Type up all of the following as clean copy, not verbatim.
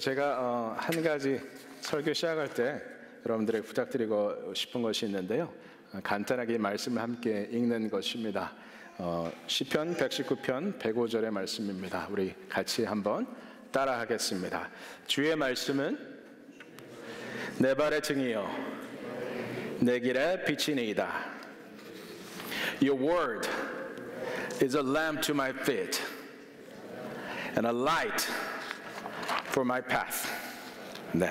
제가 한 가지 설교 시작할 때 여러분들에게 부탁드리고 싶은 것이 있는데요. 간단하게 말씀을 함께 읽는 것입니다. 시편 119편 105절의 말씀입니다. 우리 같이 한번 따라하겠습니다. 주의 말씀은 내 발의 등이요 내 길의 빛이니이다. Your word is a lamp to my feet and a light for my path. 네,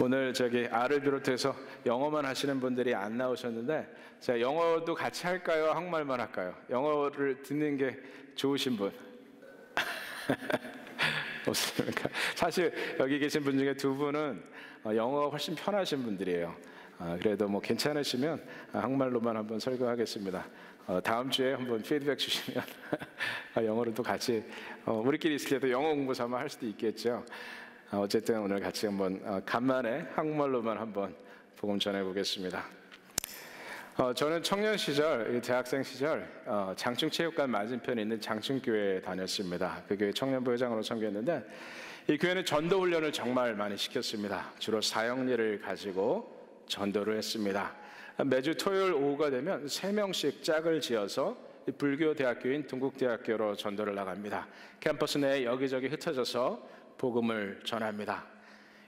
오늘 R을 비롯해서 영어만 하시는 분들이 안 나오셨는데 제가 영어도 같이 할까요? 한국말만 할까요? 영어를 듣는 게 좋으신 분? 없습니까? 사실 여기 계신 분 중에 두 분은 영어가 훨씬 편하신 분들이에요. 그래도 뭐 괜찮으시면 한국말로만 한번 설교하겠습니다. 다음 주에 한번 피드백 주시면 영어를 또 같이 우리끼리 있을 때도 영어 공부 삼아 할 수도 있겠죠. 어쨌든 오늘 같이 한번 간만에 한국말로만 한번 복음 전해 보겠습니다. 저는 청년 시절, 대학생 시절 장충체육관 맞은편에 있는 장충교회에 다녔습니다. 그 교회 청년부회장으로 섬겼는데 이 교회는 전도 훈련을 정말 많이 시켰습니다. 주로 사역리를 가지고 전도를 했습니다. 매주 토요일 오후가 되면 3명씩 짝을 지어서 불교 대학교인 동국대학교로 전도를 나갑니다. 캠퍼스 내에 여기저기 흩어져서 복음을 전합니다.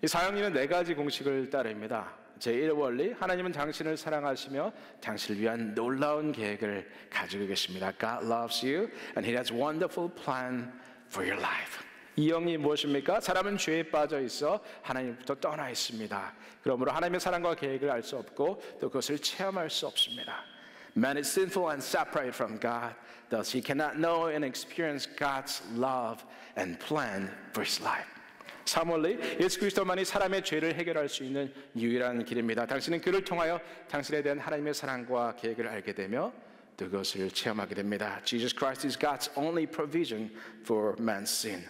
이 사역리는 4가지 공식을 따릅니다. 제1원리, 하나님은 당신을 사랑하시며 당신을 위한 놀라운 계획을 가지고 계십니다. God loves you and He has a wonderful plan for your life. 이 영이 무엇입니까? 사람은 죄에 빠져 있어 하나님부터 떠나 있습니다. 그러므로 하나님의 사랑과 계획을 알 수 없고 또 그것을 체험할 수 없습니다. Man is sinful and separated from God, thus he cannot know and experience God's love and plan for his life. 3원리, 예수 그리스도만이 사람의 죄를 해결할 수 있는 유일한 길입니다. 당신은 그를 통하여 당신에 대한 하나님의 사랑과 계획을 알게 되며 또 그것을 체험하게 됩니다. Jesus Christ is God's only provision for man's sin.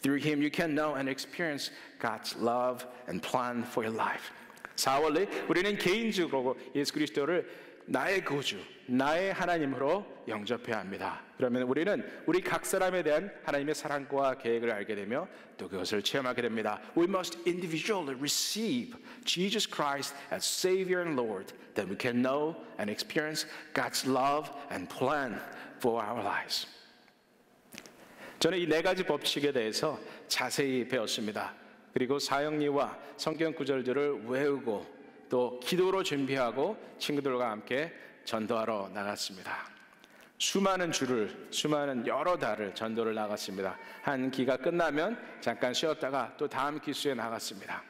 Through Him you can know and experience God's love and plan for your life. 4원리, 우리는 개인적으로 예수 그리스도를 나의 구주, 나의 하나님으로 영접해야 합니다. 그러면 우리는 우리 각 사람에 대한 하나님의 사랑과 계획을 알게 되며 또 그것을 체험하게 됩니다. We must individually receive Jesus Christ as Savior and Lord, that we can know and experience God's love and plan for our lives. 저는 이 4가지 법칙에 대해서 자세히 배웠습니다. 그리고 사역리와 성경 구절들을 외우고 또 기도로 준비하고 친구들과 함께 전도하러 나갔습니다. 수많은 여러 달을 전도를 나갔습니다. 한 기가 끝나면 잠깐 쉬었다가 또 다음 기수에 나갔습니다.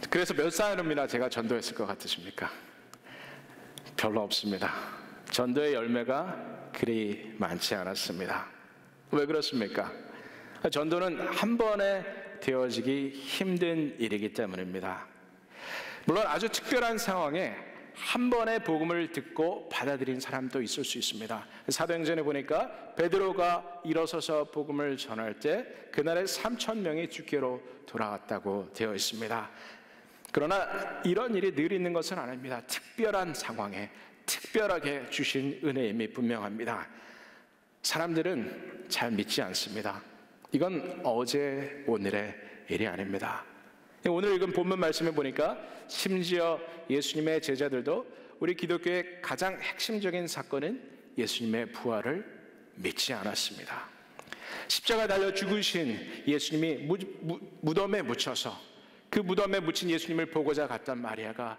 그래서 몇 사람이나 제가 전도했을 것 같으십니까? 별로 없습니다. 전도의 열매가 그리 많지 않았습니다. 왜 그렇습니까? 전도는 한 번에 되어지기 힘든 일이기 때문입니다. 물론 아주 특별한 상황에 한 번에 복음을 듣고 받아들인 사람도 있을 수 있습니다. 사도행전에 보니까 베드로가 일어서서 복음을 전할 때 그날에 3,000명이 주께로 돌아왔다고 되어 있습니다. 그러나 이런 일이 늘 있는 것은 아닙니다. 특별한 상황에 특별하게 주신 은혜임이 분명합니다. 사람들은 잘 믿지 않습니다. 이건 어제 오늘의 일이 아닙니다. 오늘 읽은 본문 말씀에 보니까 심지어 예수님의 제자들도 우리 기독교의 가장 핵심적인 사건은 예수님의 부활을 믿지 않았습니다. 십자가에 달려 죽으신 예수님이 무덤에 묻혀서 그 무덤에 묻힌 예수님을 보고자 갔던 마리아가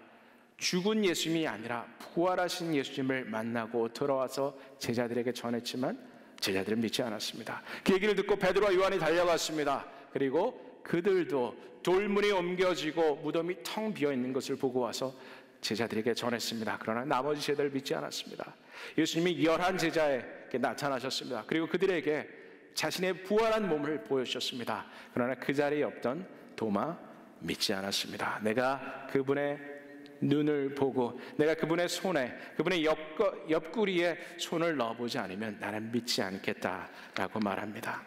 죽은 예수님이 아니라 부활하신 예수님을 만나고 돌아와서 제자들에게 전했지만 제자들은 믿지 않았습니다. 그 얘기를 듣고 베드로와 요한이 달려갔습니다. 그리고 그들도 돌문이 옮겨지고 무덤이 텅 비어있는 것을 보고 와서 제자들에게 전했습니다. 그러나 나머지 제자들 믿지 않았습니다. 예수님이 11 제자에게 나타나셨습니다. 그리고 그들에게 자신의 부활한 몸을 보여주셨습니다. 그러나 그 자리에 없던 도마 믿지 않았습니다. 내가 그분의 눈을 보고 내가 그분의 손에 그분의 옆구리에 손을 넣어보지 않으면 나는 믿지 않겠다라고 말합니다.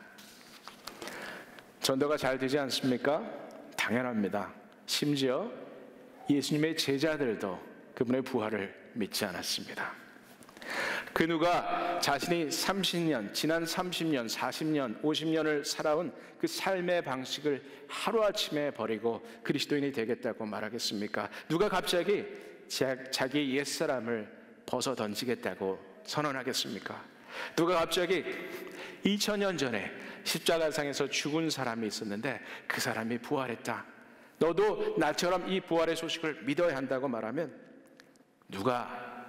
전도가 잘 되지 않습니까? 당연합니다. 심지어 예수님의 제자들도 그분의 부활을 믿지 않았습니다. 그 누가 자신이 30년, 지난 30년, 40년, 50년을 살아온 그 삶의 방식을 하루아침에 버리고 그리스도인이 되겠다고 말하겠습니까? 누가 갑자기 자기 옛사람을 벗어 던지겠다고 선언하겠습니까? 누가 갑자기 2000년 전에 십자가상에서 죽은 사람이 있었는데 그 사람이 부활했다, 너도 나처럼 이 부활의 소식을 믿어야 한다고 말하면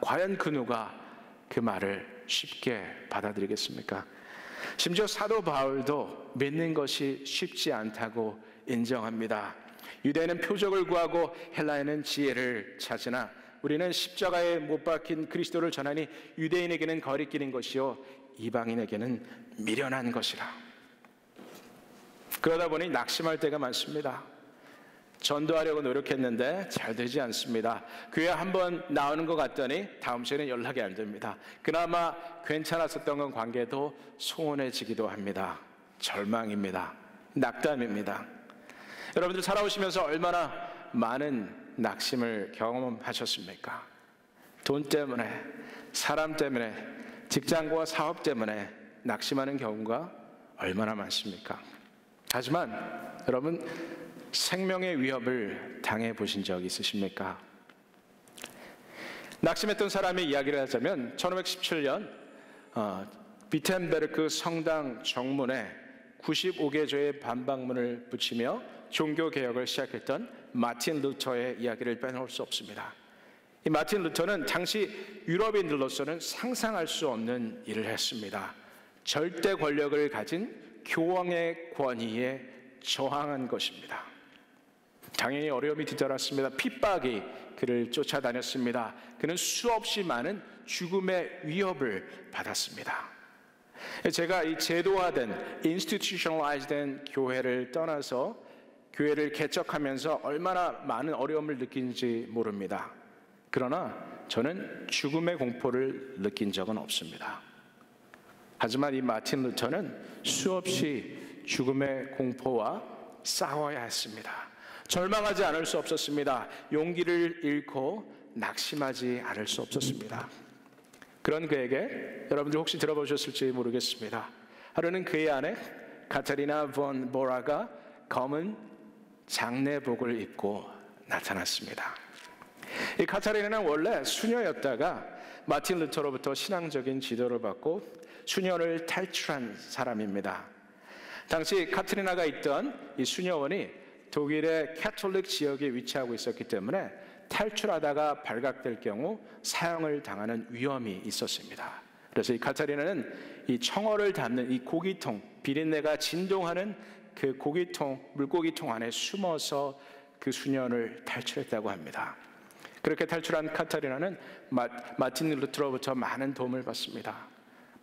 과연 그 누가 그 말을 쉽게 받아들이겠습니까? 심지어 사도 바울도 믿는 것이 쉽지 않다고 인정합니다. 유대인은 표적을 구하고 헬라인은 지혜를 찾으나 우리는 십자가에 못 박힌 그리스도를 전하니 유대인에게는 거리끼는 것이요 이방인에게는 미련한 것이라. 그러다 보니 낙심할 때가 많습니다. 전도하려고 노력했는데 잘 되지 않습니다. 교회 한번 나오는 것 같더니 다음 주에는 연락이 안 됩니다. 그나마 괜찮았었던 건 관계도 소원해지기도 합니다. 절망입니다. 낙담입니다. 여러분들 살아오시면서 얼마나 많은 낙심을 경험하셨습니까? 돈 때문에, 사람 때문에, 직장과 사업 때문에 낙심하는 경우가 얼마나 많습니까? 하지만 여러분, 생명의 위협을 당해보신 적 있으십니까? 낙심했던 사람의 이야기를 하자면 1517년 비텐베르크 성당 정문에 95개조의 반박문을 붙이며 종교개혁을 시작했던 마틴 루터의 이야기를 빼놓을 수 없습니다. 이 마틴 루터는 당시 유럽인들로서는 상상할 수 없는 일을 했습니다. 절대 권력을 가진 교황의 권위에 저항한 것입니다. 당연히 어려움이 뒤따랐습니다. 핍박이 그를 쫓아다녔습니다. 그는 수없이 많은 죽음의 위협을 받았습니다. 제가 이 제도화된, institutionalized된 교회를 떠나서 교회를 개척하면서 얼마나 많은 어려움을 느낀지 모릅니다. 그러나 저는 죽음의 공포를 느낀 적은 없습니다. 하지만 이 마틴 루터는 수없이 죽음의 공포와 싸워야 했습니다. 절망하지 않을 수 없었습니다. 용기를 잃고 낙심하지 않을 수 없었습니다. 그런 그에게 여러분들 혹시 들어보셨을지 모르겠습니다. 하루는 그의 아내 카타리나 본 보라가 검은 장례복을 입고 나타났습니다. 이 카타리나는 원래 수녀였다가 마틴 루터로부터 신앙적인 지도를 받고 수녀를 탈출한 사람입니다. 당시 카트리나가 있던 이 수녀원이 독일의 캐톨릭 지역에 위치하고 있었기 때문에 탈출하다가 발각될 경우 사형을 당하는 위험이 있었습니다. 그래서 이 카타리나는 이 청어를 담는 이 고기통, 비린내가 진동하는 그 고기통, 물고기통 안에 숨어서 그 수녀를 탈출했다고 합니다. 그렇게 탈출한 카타리나는 마틴 루터로부터 많은 도움을 받습니다.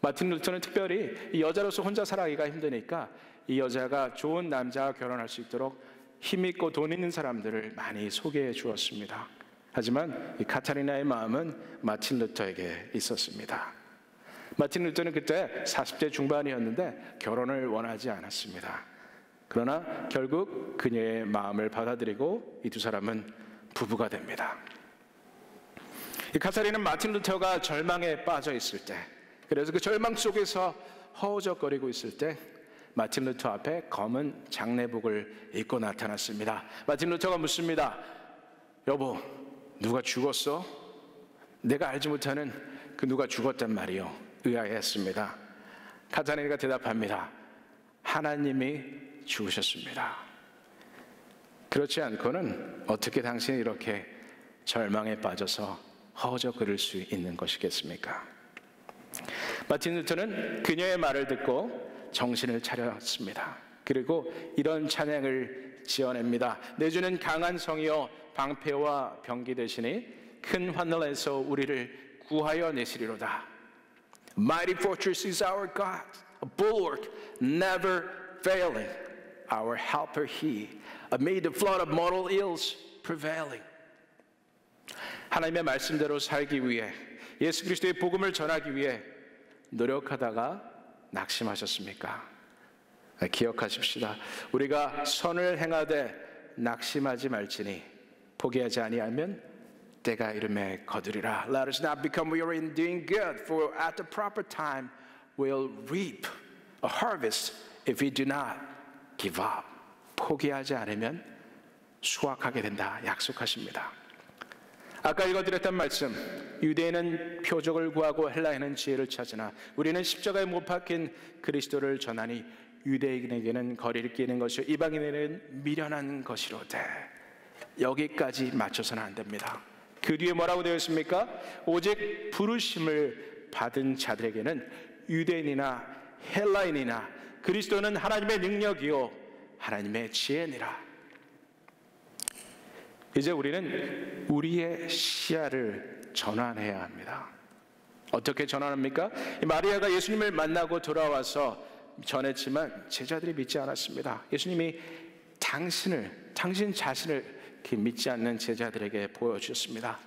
마틴 루터는 특별히 이 여자로서 혼자 살아가기가 힘드니까 이 여자가 좋은 남자와 결혼할 수 있도록 힘있고 돈 있는 사람들을 많이 소개해 주었습니다. 하지만 이 카타리나의 마음은 마틴 루터에게 있었습니다. 마틴 루터는 그때 40대 중반이었는데 결혼을 원하지 않았습니다. 그러나 결국 그녀의 마음을 받아들이고 이 두 사람은 부부가 됩니다. 이 카타리나는 마틴 루터가 절망에 빠져 있을 때, 그래서 그 절망 속에서 허우적거리고 있을 때 마틴 루터 앞에 검은 장례복을 입고 나타났습니다. 마틴 루터가 묻습니다. 여보, 누가 죽었어? 내가 알지 못하는 그 누가 죽었단 말이요. 의아해했습니다. 카타리나가 대답합니다. 하나님이 죽으셨습니다. 그렇지 않고는 어떻게 당신이 이렇게 절망에 빠져서 허우적거릴 수 있는 것이겠습니까? 마틴 루터는 그녀의 말을 듣고 정신을 차렸습니다. 그리고 이런 찬양을 지어냅니다. 내 주는 강한 성이여 방패와 병기 되시니 큰 환난에서 우리를 구하여 내시리로다. Mighty fortress is our God, a bulwark never failing. Our helper he, amid the flood of mortal ills prevailing. 하나님의 말씀대로 살기 위해, 예수 그리스도의 복음을 전하기 위해 노력하다가 낙심하셨습니까? 기억하십시다. 우리가 선을 행하되 낙심하지 말지니 포기하지 아니하면 때가 이름에 거두리라. Let us not become weary in doing good, for at the proper time we'll reap a harvest if we do not give up. 포기하지 않으면 수확하게 된다 약속하십니다. 아까 읽어드렸던 말씀, 유대인은 표적을 구하고 헬라인은 지혜를 찾으나 우리는 십자가에 못 박힌 그리스도를 전하니 유대인에게는 거리를 끼는 것이요 이방인에게는 미련한 것이로되. 여기까지 맞춰서는 안 됩니다. 그 뒤에 뭐라고 되어 있습니까? 오직 부르심을 받은 자들에게는 유대인이나 헬라인이나 그리스도는 하나님의 능력이요 하나님의 지혜니라. 이제 우리는 우리의 시야를 전환해야 합니다. 어떻게 전환합니까? 마리아가 예수님을 만나고 돌아와서 전했지만 제자들이 믿지 않았습니다. 예수님이 당신 자신을 믿지 않는 제자들에게 보여주셨습니다.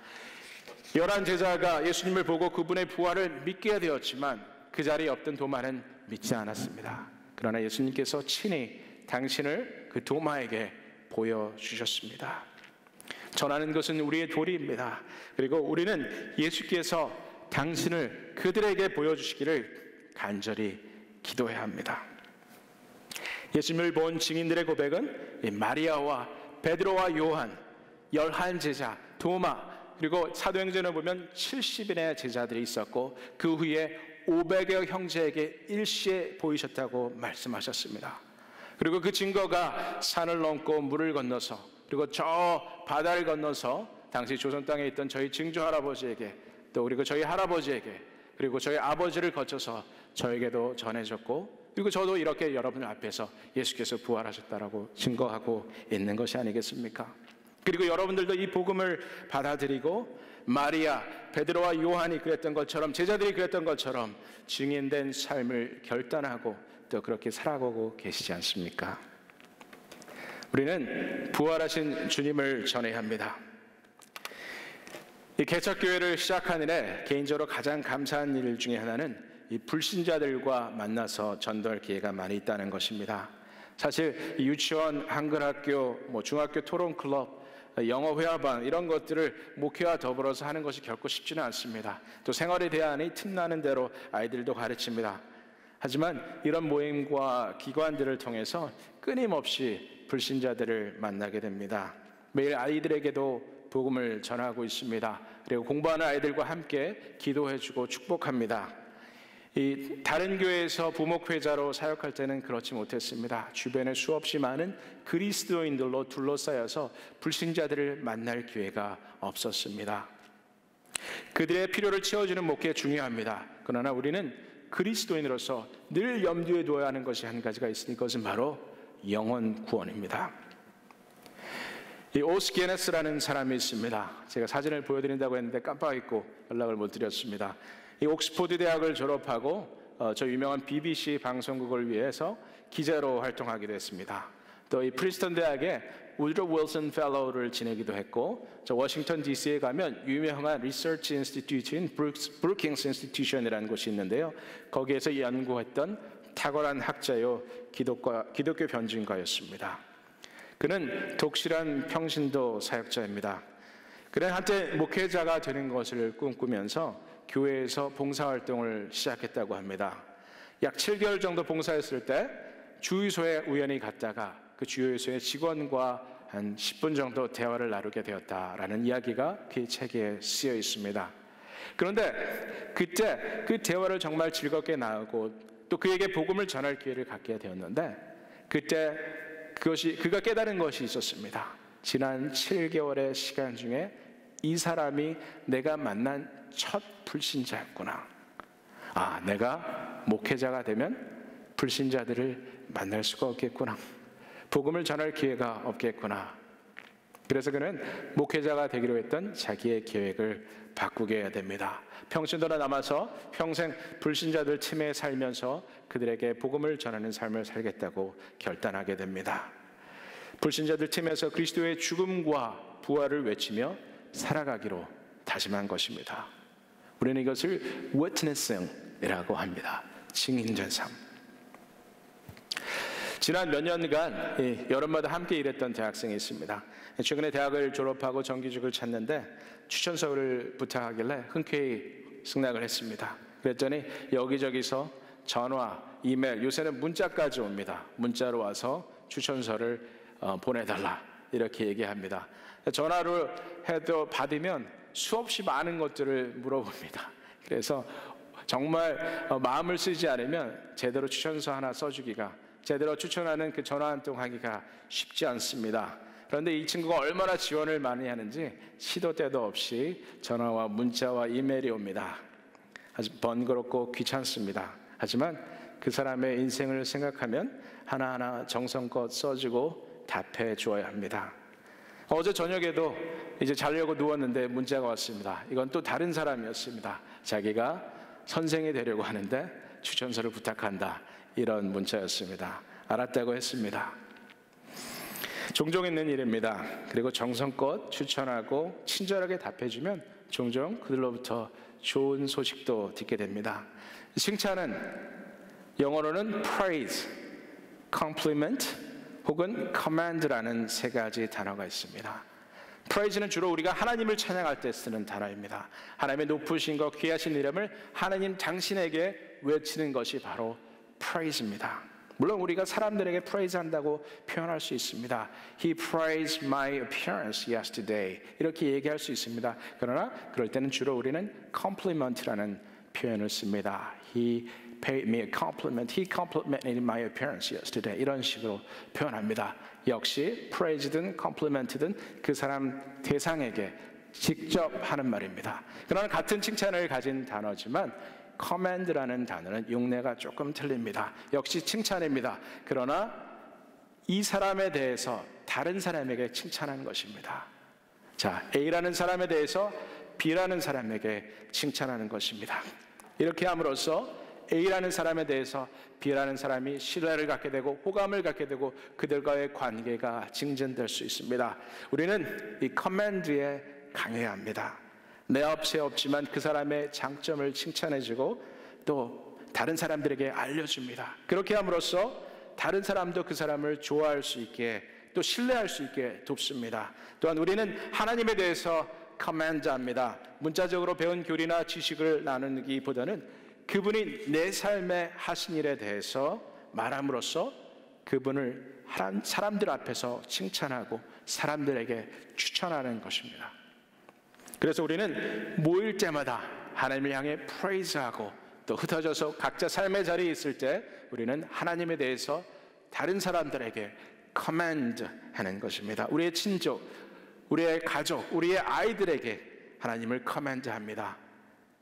11 제자가 예수님을 보고 그분의 부활을 믿게 되었지만 그 자리에 없던 도마는 믿지 않았습니다. 그러나 예수님께서 친히 당신을 그 도마에게 보여주셨습니다. 전하는 것은 우리의 도리입니다. 그리고 우리는 예수께서 당신을 그들에게 보여주시기를 간절히 기도해야 합니다. 예수님을 본 증인들의 고백은 마리아와 베드로와 요한, 11 제자, 도마, 그리고 사도행전을 보면 70인의 제자들이 있었고 그 후에 500여 형제에게 일시에 보이셨다고 말씀하셨습니다. 그리고 그 증거가 산을 넘고 물을 건너서 그리고 저 바다를 건너서 당시 조선 땅에 있던 저희 증조 할아버지에게 또 그리고 저희 할아버지에게 그리고 저희 아버지를 거쳐서 저에게도 전해졌고 그리고 저도 이렇게 여러분들 앞에서 예수께서 부활하셨다라고 증거하고 있는 것이 아니겠습니까? 그리고 여러분들도 이 복음을 받아들이고 마리아, 베드로와 요한이 그랬던 것처럼 제자들이 그랬던 것처럼 증인된 삶을 결단하고 또 그렇게 살아가고 계시지 않습니까? 우리는 부활하신 주님을 전해야 합니다. 이 개척교회를 시작한 이래 개인적으로 가장 감사한 일 중에 하나는 이 불신자들과 만나서 전도할 기회가 많이 있다는 것입니다. 사실 유치원, 한글학교, 중학교 토론클럽, 영어 회화반 이런 것들을 목회와 더불어서 하는 것이 결코 쉽지는 않습니다. 또 생활에 대한 틈나는 대로 아이들도 가르칩니다. 하지만 이런 모임과 기관들을 통해서 끊임없이 불신자들을 만나게 됩니다. 매일 아이들에게도 복음을 전하고 있습니다. 그리고 공부하는 아이들과 함께 기도해주고 축복합니다. 이 다른 교회에서 부목회자로 사역할 때는 그렇지 못했습니다. 주변에 수없이 많은 그리스도인들로 둘러싸여서 불신자들을 만날 기회가 없었습니다. 그들의 필요를 채워주는 목회 중요합니다. 그러나 우리는 그리스도인으로서 늘 염두에 두어야 하는 것이 한 가지가 있으니 그것은 바로 영혼 구원입니다. 이 오스게네스라는 사람이 있습니다. 제가 사진을 보여드린다고 했는데 깜빡 잊고 연락을 못 드렸습니다. 이 옥스포드 대학을 졸업하고 저 유명한 BBC 방송국을 위해서 기자로 활동하기도 했습니다. 또 이 프린스턴 대학에 우드로 윌슨 펠로우를 지내기도 했고 저 워싱턴 DC에 가면 유명한 리서치 인스티튜트인 브루킹스 인스티튜션이라는 곳이 있는데요. 거기에서 연구했던 탁월한 학자요 기독교 변증가였습니다. 그는 독실한 평신도 사역자입니다. 그는 한때 목회자가 되는 것을 꿈꾸면서 교회에서 봉사활동을 시작했다고 합니다. 약 7개월 정도 봉사했을 때 주유소에 우연히 갔다가 그 주유소의 직원과 한 10분 정도 대화를 나누게 되었다라는 이야기가 그 책에 쓰여 있습니다. 그런데 그때 그 대화를 정말 즐겁게 나누고 또 그에게 복음을 전할 기회를 갖게 되었는데 그때 그가 깨달은 것이 있었습니다. 지난 7개월의 시간 중에 이 사람이 내가 만난 첫 불신자였구나. 내가 목회자가 되면 불신자들을 만날 수가 없겠구나. 복음을 전할 기회가 없겠구나. 그래서 그는 목회자가 되기로 했던 자기의 계획을 바꾸게 해야 됩니다. 평신도로 남아서 평생 불신자들 틈에 살면서 그들에게 복음을 전하는 삶을 살겠다고 결단하게 됩니다. 불신자들 틈에서 그리스도의 죽음과 부활을 외치며 살아가기로 다짐한 것입니다. 우리는 이것을 witnessing이라고 합니다. 증인된 삶. 지난 몇 년간 여름마다 함께 일했던 대학생이 있습니다. 최근에 대학을 졸업하고 정규직을 찾는데 추천서를 부탁하길래 흔쾌히 승낙을 했습니다. 그랬더니 여기저기서 전화, 이메일, 요새는 문자까지 옵니다. 문자로 와서 추천서를 보내달라 이렇게 얘기합니다. 전화로 해도 받으면 수없이 많은 것들을 물어봅니다. 그래서 정말 마음을 쓰지 않으면 제대로 추천서 하나 써주기가, 제대로 추천하는 그 전화 한 통 하기가 쉽지 않습니다. 그런데 이 친구가 얼마나 지원을 많이 하는지 시도 때도 없이 전화와 문자와 이메일이 옵니다. 아주 번거롭고 귀찮습니다. 하지만 그 사람의 인생을 생각하면 하나하나 정성껏 써주고 답해 주어야 합니다. 어제 저녁에도 이제 자려고 누웠는데 문자가 왔습니다. 이건 또 다른 사람이었습니다. 자기가 선생이 되려고 하는데 추천서를 부탁한다, 이런 문자였습니다. 알았다고 했습니다. 종종 있는 일입니다. 그리고 정성껏 추천하고 친절하게 답해주면 종종 그들로부터 좋은 소식도 듣게 됩니다. 칭찬은 영어로는 praise, compliment 혹은 command라는 세 가지 단어가 있습니다. praise는 주로 우리가 하나님을 찬양할 때 쓰는 단어입니다. 하나님의 높으신 것, 귀하신 이름을 하나님 당신에게 외치는 것이 바로 praise입니다. 물론 우리가 사람들에게 praise 한다고 표현할 수 있습니다. He praised my appearance yesterday, 이렇게 얘기할 수 있습니다. 그러나 그럴 때는 주로 우리는 compliment라는 표현을 씁니다. He paid me a compliment. He complimented my appearance yesterday. 이런 식으로 표현합니다. 역시 praise든 compliment든 그 사람 대상에게 직접 하는 말입니다. 그러나 같은 칭찬을 가진 단어지만 command라는 단어는 용례가 조금 틀립니다. 역시 칭찬입니다. 그러나 이 사람에 대해서 다른 사람에게 칭찬하는 것입니다. 자, A라는 사람에 대해서 B라는 사람에게 칭찬하는 것입니다. 이렇게 함으로써 A라는 사람에 대해서 B라는 사람이 신뢰를 갖게 되고 호감을 갖게 되고 그들과의 관계가 증진될 수 있습니다. 우리는 이 커맨드에 강해야 합니다. 내 앞에 없지만 그 사람의 장점을 칭찬해주고 또 다른 사람들에게 알려줍니다. 그렇게 함으로써 다른 사람도 그 사람을 좋아할 수 있게 또 신뢰할 수 있게 돕습니다. 또한 우리는 하나님에 대해서 커맨드합니다. 문자적으로 배운 교리나 지식을 나누기보다는 그분이 내 삶에 하신 일에 대해서 말함으로써 그분을 사람들 앞에서 칭찬하고 사람들에게 추천하는 것입니다. 그래서 우리는 모일 때마다 하나님을 향해 프레이즈하고 또 흩어져서 각자 삶의 자리에 있을 때 우리는 하나님에 대해서 다른 사람들에게 커맨드 하는 것입니다. 우리의 친족, 우리의 가족, 우리의 아이들에게 하나님을 커맨드 합니다.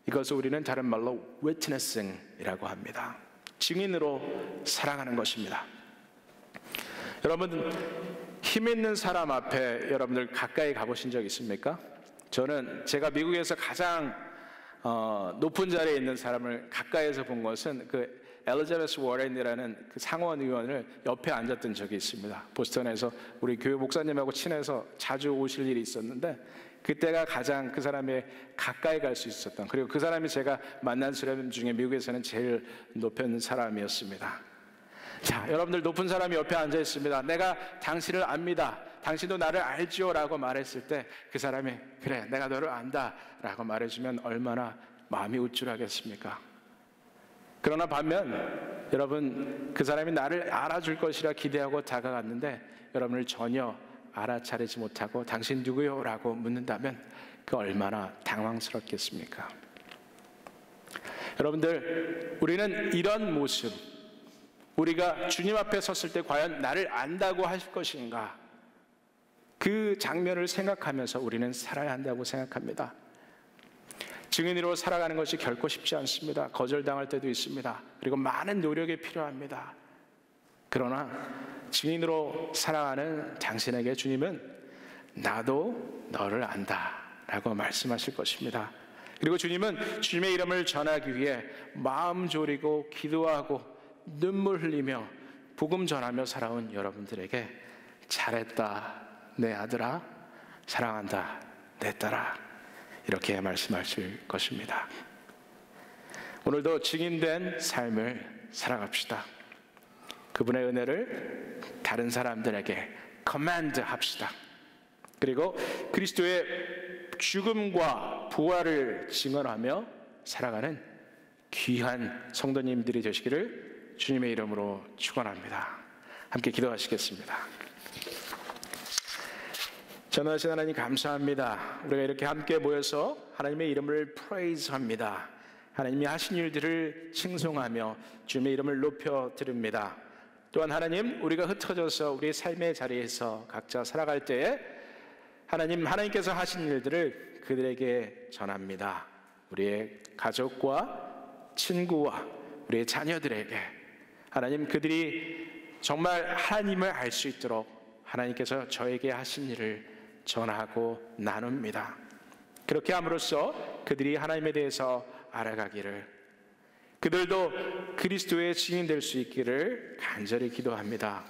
이것을 우리는 다른 말로 witnessing이라고 합니다. 증인으로 살아가는 것입니다. 여러분, 힘 있는 사람 앞에 여러분들 가까이 가보신 적 있습니까? 저는 제가 미국에서 가장 높은 자리에 있는 사람을 가까이에서 본 것은 그 엘리자베스 워렌이라는 그 상원 의원을 옆에 앉았던 적이 있습니다. 보스턴에서 우리 교회 목사님하고 친해서 자주 오실 일이 있었는데 그때가 가장 그 사람의 가까이 갈 수 있었던, 그리고 그 사람이 제가 만난 사람 중에 미국에서는 제일 높은 사람이었습니다. 자, 여러분들 높은 사람이 옆에 앉아 있습니다. 내가 당신을 압니다. 당신도 나를 알지요? 라고 말했을 때 그 사람이 그래, 내가 너를 안다 라고 말해주면 얼마나 마음이 우쭐하겠습니까? 그러나 반면 여러분, 그 사람이 나를 알아줄 것이라 기대하고 다가갔는데 여러분을 전혀 알아차리지 못하고 당신 누구요? 라고 묻는다면 그 얼마나 당황스럽겠습니까? 여러분들, 우리는 이런 모습, 우리가 주님 앞에 섰을 때 과연 나를 안다고 하실 것인가, 그 장면을 생각하면서 우리는 살아야 한다고 생각합니다. 증인으로 살아가는 것이 결코 쉽지 않습니다. 거절당할 때도 있습니다. 그리고 많은 노력이 필요합니다. 그러나 증인으로 살아가는 당신에게 주님은 나도 너를 안다 라고 말씀하실 것입니다. 그리고 주님은 주님의 이름을 전하기 위해 마음 졸이고 기도하고 눈물 흘리며 복음 전하며 살아온 여러분들에게 잘했다 내 아들아, 사랑한다 내 딸아, 이렇게 말씀하실 것입니다. 오늘도 증인된 삶을 살아갑시다. 그분의 은혜를 다른 사람들에게 커맨드 합시다. 그리고 그리스도의 죽음과 부활을 증언하며 살아가는 귀한 성도님들이 되시기를 주님의 이름으로 축원합니다. 함께 기도하시겠습니다. 전능하신 하나님 감사합니다. 우리가 이렇게 함께 모여서 하나님의 이름을 프레이즈합니다. 하나님이 하신 일들을 칭송하며 주님의 이름을 높여 드립니다. 또한 하나님, 우리가 흩어져서 우리의 삶의 자리에서 각자 살아갈 때에 하나님께서 하신 일들을 그들에게 전합니다. 우리의 가족과 친구와 우리의 자녀들에게 하나님, 그들이 정말 하나님을 알 수 있도록 하나님께서 저에게 하신 일을 전하고 나눕니다. 그렇게 함으로써 그들이 하나님에 대해서 알아가기를, 그들도 그리스도의 증인 될 수 있기를 간절히 기도합니다.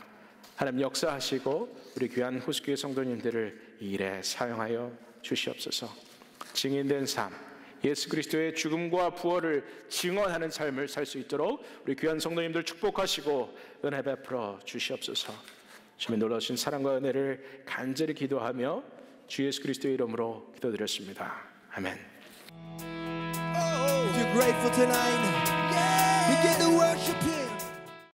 하나님 역사하시고 우리 귀한 호수교회 성도님들을 이 일에 사용하여 주시옵소서. 증인된 삶, 예수 그리스도의 죽음과 부활을 증언하는 삶을 살 수 있도록 우리 귀한 성도님들 축복하시고 은혜 베풀어 주시옵소서. 주님의 놀라우신 사랑과 은혜를 간절히 기도하며 주 예수 그리스도의 이름으로 기도드렸습니다. 아멘. If you're grateful tonight, begin to worship Him.